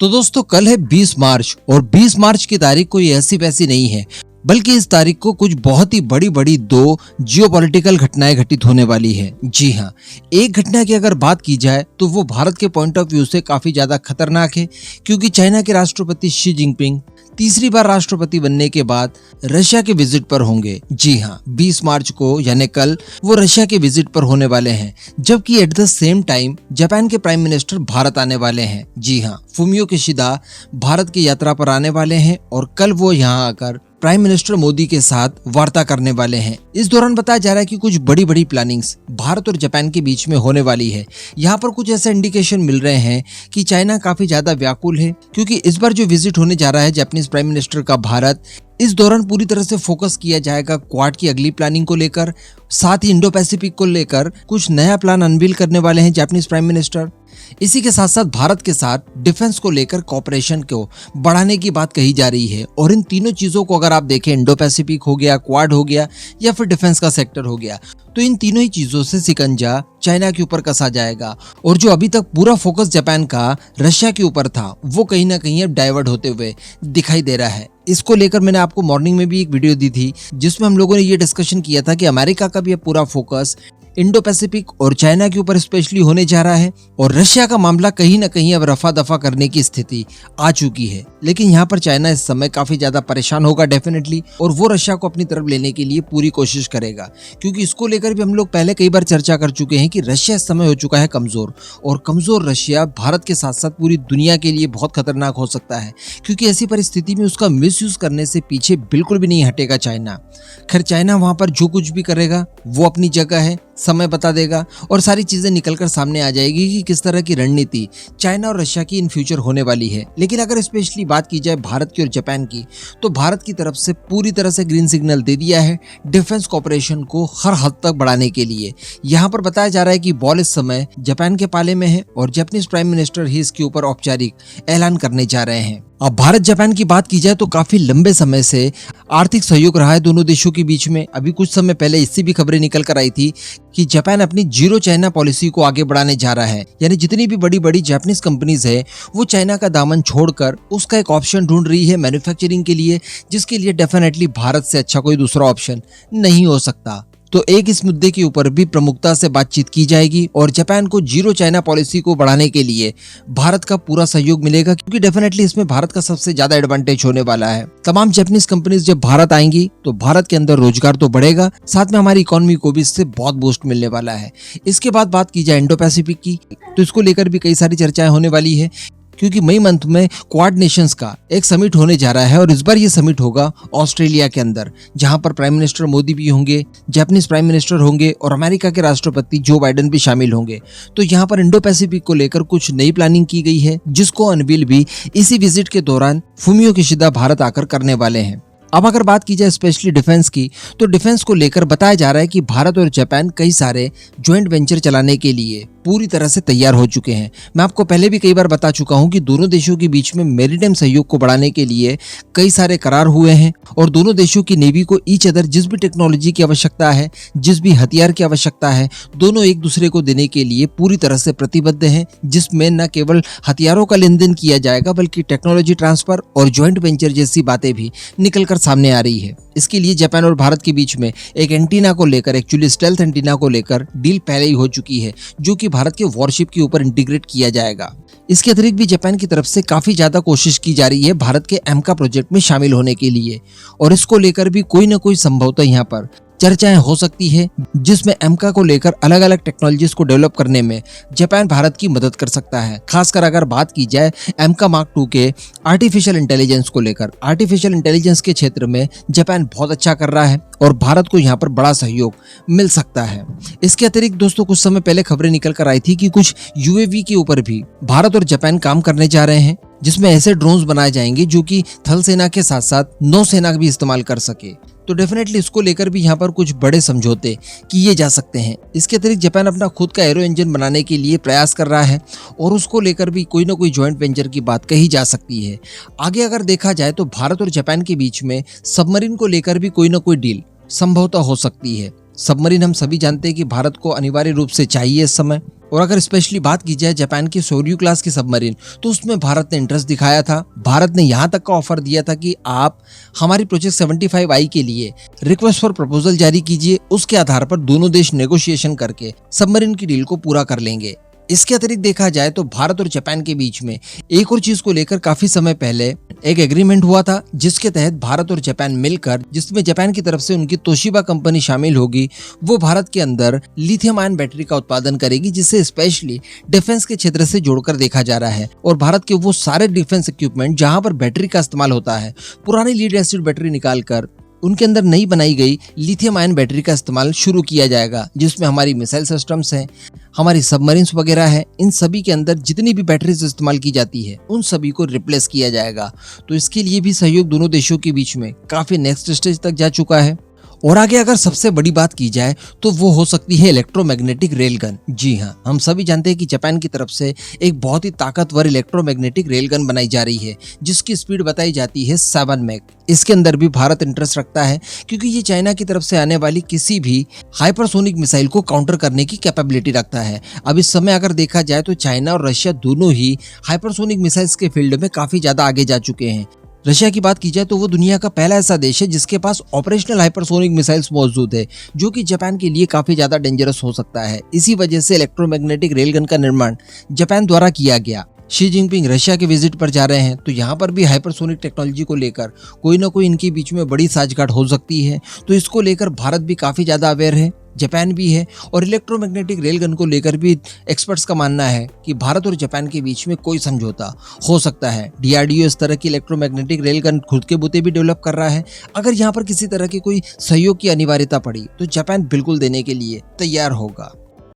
तो दोस्तों कल है 20 मार्च और 20 मार्च की तारीख कोई ऐसी वैसी नहीं है, बल्कि इस तारीख को कुछ बहुत ही बड़ी बड़ी दो जियोपॉलिटिकल घटनाएं घटित होने वाली है। जी हाँ, एक घटना की अगर बात की जाए तो वो भारत के पॉइंट ऑफ व्यू से काफी ज्यादा खतरनाक है, क्योंकि चाइना के राष्ट्रपति शी जिनपिंग तीसरी बार राष्ट्रपति बनने के बाद रशिया के विजिट पर होंगे। जी हाँ, 20 मार्च को यानी कल वो रशिया के विजिट पर होने वाले हैं, जबकि at the same time Japan के प्राइम मिनिस्टर भारत आने वाले हैं। जी हाँ, फुमियो किशिदा भारत की यात्रा पर आने वाले हैं और कल वो यहाँ आकर प्राइम मिनिस्टर मोदी के साथ वार्ता करने वाले हैं। इस दौरान बताया जा रहा है कि कुछ बड़ी बड़ी प्लानिंग्स भारत और जापान के बीच में होने वाली है। यहाँ पर कुछ ऐसे इंडिकेशन मिल रहे हैं कि चाइना काफी ज्यादा व्याकुल है, क्योंकि इस बार जो विजिट होने जा रहा है जापानीज प्राइम मिनिस्टर का भारत, इस दौरान पूरी तरह से फोकस किया जाएगा क्वाड की अगली प्लानिंग को लेकर, साथ ही इंडो पैसिफिक को लेकर कुछ नया प्लान अनवील करने वाले हैं जापानीज प्राइम मिनिस्टर। इसी के साथ साथ भारत के साथ डिफेंस को लेकर कॉपरेशन को बढ़ाने की बात कही जा रही है। और इन तीनों चीजों को अगर आप देखें, इंडो पैसिफिक हो गया, क्वाड हो गया या फिर डिफेंस का सेक्टर हो गया, तो इन तीनों ही चीजों से सिकंजा चाइना के ऊपर कसा जाएगा। और जो अभी तक पूरा फोकस जापान का रशिया के ऊपर था, वो कहीं ना कहीं अब डाइवर्ट होते हुए दिखाई दे रहा है। इसको लेकर मैंने आपको मॉर्निंग में भी एक वीडियो दी थी, जिसमें हम लोगों ने ये डिस्कशन किया था कि अमेरिका का भी अब पूरा फोकस इंडो पैसिफिक और चाइना के ऊपर स्पेशली होने जा रहा है, और रशिया का मामला कहीं ना कहीं अब रफा दफा करने की स्थिति आ चुकी है। लेकिन यहाँ पर चाइना इस समय काफी ज्यादा परेशान होगा डेफिनेटली, और वो रशिया को अपनी तरफ लेने के लिए पूरी कोशिश करेगा, क्योंकि इसको लेकर भी हम लोग पहले कई बार चर्चा कर चुके हैं कि रशिया इस समय हो चुका है कमजोर, और कमजोर रशिया भारत के साथ साथ पूरी दुनिया के लिए बहुत खतरनाक हो सकता है, क्योंकि ऐसी परिस्थिति में उसका मिसयूज करने से पीछे बिल्कुल भी नहीं हटेगा चाइना। खैर, चाइना वहां पर जो कुछ भी करेगा वो अपनी जगह है, समय बता देगा और सारी चीजें निकलकर सामने आ जाएगी कि किस तरह की रणनीति चाइना और रशिया की इन फ्यूचर होने वाली है। लेकिन अगर स्पेशली बात की जाए भारत की और जापान की, तो भारत की तरफ से पूरी तरह से ग्रीन सिग्नल दे दिया है डिफेंस कॉपरेशन को हर हद तक बढ़ाने के लिए। यहाँ पर बताया जा रहा है कि बॉल इस समय जापान के पाले में है और जापानीज प्राइम मिनिस्टर ही इसके ऊपर औपचारिक ऐलान करने जा रहे हैं। अब भारत जापान की बात की जाए तो काफी लंबे समय से आर्थिक सहयोग रहा है दोनों देशों के बीच में। अभी कुछ समय पहले इससे भी खबरें निकल कर आई थी कि जापान अपनी जीरो चाइना पॉलिसी को आगे बढ़ाने जा रहा है, यानी जितनी भी बड़ी बड़ी जापानीज कंपनीज है वो चाइना का दामन छोड़कर उसका एक ऑप्शन ढूंढ रही है मैन्युफैक्चरिंग के लिए, जिसके लिए डेफिनेटली भारत से अच्छा कोई दूसरा ऑप्शन नहीं हो सकता। तो एक इस मुद्दे के ऊपर भी प्रमुखता से बातचीत की जाएगी और जापान को जीरो चाइना पॉलिसी को बढ़ाने के लिए भारत का पूरा सहयोग मिलेगा, क्योंकि डेफिनेटली इसमें भारत का सबसे ज्यादा एडवांटेज होने वाला है। तमाम जापानीज कंपनीज जब भारत आएंगी तो भारत के अंदर रोजगार तो बढ़ेगा, साथ में हमारी इकोनॉमी को भी इससे बहुत बूस्ट मिलने वाला है। इसके बाद बात की जाए इंडो पैसिफिक की, तो इसको लेकर भी कई सारी चर्चाएं होने वाली है, क्योंकि मई मंथ में क्वाड नेशंस का एक समिट होने जा रहा है और इस बार ये समिट होगा ऑस्ट्रेलिया के अंदर, जहां पर प्राइम मिनिस्टर मोदी भी होंगे, जापानीज प्राइम मिनिस्टर होंगे और अमेरिका के राष्ट्रपति जो बाइडेन भी शामिल होंगे। तो यहाँ पर इंडो पैसिफिक को लेकर कुछ नई प्लानिंग की गई है, जिसको अनवील भी इसी विजिट के दौरान फुमियो किशिदा भारत आकर करने वाले हैं। अब अगर बात की जाए स्पेशली डिफेंस की, तो डिफेंस को लेकर बताया जा रहा है कि भारत और जापान कई सारे ज्वाइंट वेंचर चलाने के लिए पूरी तरह से तैयार हो चुके हैं। मैं आपको पहले भी कई बार बता चुका हूं कि दोनों देशों के बीच में मैरीटाइम सहयोग को बढ़ाने के लिए कई सारे करार हुए हैं, और दोनों देशों की नेवी को ईच अदर जिस भी टेक्नोलॉजी की आवश्यकता है, जिस भी हथियार की आवश्यकता है, दोनों एक दूसरे को देने के लिए पूरी तरह से प्रतिबद्ध हैं, जिसमें न केवल हथियारों का लेन देन किया जाएगा बल्कि टेक्नोलॉजी ट्रांसफर और ज्वाइंट वेंचर जैसी बातें भी निकलकर सामने आ रही है। इसके लिए जापान और भारत के बीच में एक एंटीना को लेकर, एक्चुअली स्टेल्थ एंटीना को लेकर डील पहले ही हो चुकी है, जो कि भारत के वॉरशिप के ऊपर इंटीग्रेट किया जाएगा। इसके अतिरिक्त भी जापान की तरफ से काफी ज्यादा कोशिश की जा रही है भारत के एमका प्रोजेक्ट में शामिल होने के लिए, और इसको लेकर भी कोई ना कोई संभवतः यहाँ पर चर्चाएं हो सकती है, जिसमें एमका को लेकर अलग अलग टेक्नोलॉजीज को डेवलप करने में जापान भारत की मदद कर सकता है। खासकर अगर बात की जाए एमका मार्क 2 के आर्टिफिशियल इंटेलिजेंस को लेकर, आर्टिफिशियल इंटेलिजेंस के क्षेत्र में जापान बहुत अच्छा कर रहा है और भारत को यहाँ पर बड़ा सहयोग मिल सकता है। इसके अतिरिक्त दोस्तों कुछ समय पहले खबरें निकल कर आई थी कि कुछ यूएवी के ऊपर भी भारत और जापान काम करने जा रहे हैं, जिसमें ऐसे ड्रोन्स बनाए जाएंगे जो कि थल सेना के साथ साथ नौसेना भी इस्तेमाल कर सके। तो डेफिनेटली इसको लेकर भी यहाँ पर कुछ बड़े समझौते किए जा सकते हैं। इसके अतिरिक्त जापान अपना खुद का एरो इंजन बनाने के लिए प्रयास कर रहा है और उसको लेकर भी कोई ना कोई ज्वाइंट वेंचर की बात कही जा सकती है। आगे अगर देखा जाए तो भारत और जापान के बीच में सबमरीन को लेकर भी कोई ना कोई डील संभवतः हो सकती है। सबमरीन हम सभी जानते हैं कि भारत को अनिवार्य रूप से चाहिए इस समय। और अगर स्पेशली बात की जाए जापान की सोर्यू क्लास की सबमरीन, तो उसमें भारत ने इंटरेस्ट दिखाया था। भारत ने यहाँ तक का ऑफर दिया था कि आप हमारी प्रोजेक्ट 75I के लिए रिक्वेस्ट फॉर प्रपोजल जारी कीजिए, उसके आधार पर दोनों देश नेगोशिएशन करके सबमरीन की डील को पूरा कर लेंगे। इसके अतिरिक्त देखा जाए तो भारत और जापान के बीच में एक और चीज को लेकर काफी समय पहले एक एग्रीमेंट हुआ था, जिसके तहत भारत और जापान मिलकर, जिसमें जापान की तरफ से उनकी तोशिबा कंपनी शामिल होगी, वो भारत के अंदर लिथियम आयन बैटरी का उत्पादन करेगी, जिसे स्पेशली डिफेंस के क्षेत्र से जोड़कर देखा जा रहा है। और भारत के वो सारे डिफेंस इक्विपमेंट जहां पर बैटरी का इस्तेमाल होता है, पुरानी लीड एसिड बैटरी निकालकर उनके अंदर नई बनाई गई लिथियम आयन बैटरी का इस्तेमाल शुरू किया जाएगा, जिसमें हमारी मिसाइल सिस्टम्स हैं, हमारी सबमरीन्स वगैरह है, इन सभी के अंदर जितनी भी बैटरीज इस्तेमाल की जाती है उन सभी को रिप्लेस किया जाएगा। तो इसके लिए भी सहयोग दोनों देशों के बीच में काफी नेक्स्ट स्टेज तक जा चुका है। और आगे अगर सबसे बड़ी बात की जाए तो वो हो सकती है इलेक्ट्रोमैग्नेटिक रेलगन। जी हाँ, हम सभी जानते हैं कि जापान की तरफ से एक बहुत ही ताकतवर इलेक्ट्रोमैग्नेटिक रेलगन बनाई जा रही है, जिसकी स्पीड बताई जाती है 7 मैक। इसके अंदर भी भारत इंटरेस्ट रखता है, क्योंकि ये चाइना की तरफ से आने वाली किसी भी हाइपरसोनिक मिसाइल को काउंटर करने की कैपेबिलिटी रखता है। अब इस समय अगर देखा जाए तो चाइना और रशिया दोनों ही हाइपरसोनिक मिसाइल्स के फील्ड में काफी ज्यादा आगे जा चुके हैं। रशिया की बात की जाए तो वो दुनिया का पहला ऐसा देश है जिसके पास ऑपरेशनल हाइपरसोनिक मिसाइल्स मौजूद है, जो कि जापान के लिए काफी ज्यादा डेंजरस हो सकता है। इसी वजह से इलेक्ट्रोमैग्नेटिक रेलगन का निर्माण जापान द्वारा किया गया। शी जिनपिंग रशिया के विजिट पर जा रहे हैं, तो यहाँ पर भी हाइपरसोनिक टेक्नोलॉजी को लेकर कोई ना कोई इनके बीच में बड़ी साझगांठ हो सकती है। तो इसको लेकर भारत भी काफी ज्यादा अवेयर है, जापान भी है। और इलेक्ट्रोमैग्नेटिक रेलगन को लेकर भी एक्सपर्ट्स का मानना है कि भारत और जापान के बीच में कोई समझौता हो सकता है। डीआरडीओ इस तरह की इलेक्ट्रोमैग्नेटिक रेलगन खुद के बूते भी डेवलप कर रहा है। अगर यहाँ पर किसी तरह की कोई सहयोग की अनिवार्यता पड़ी तो जापान बिल्कुल देने के लिए तैयार होगा।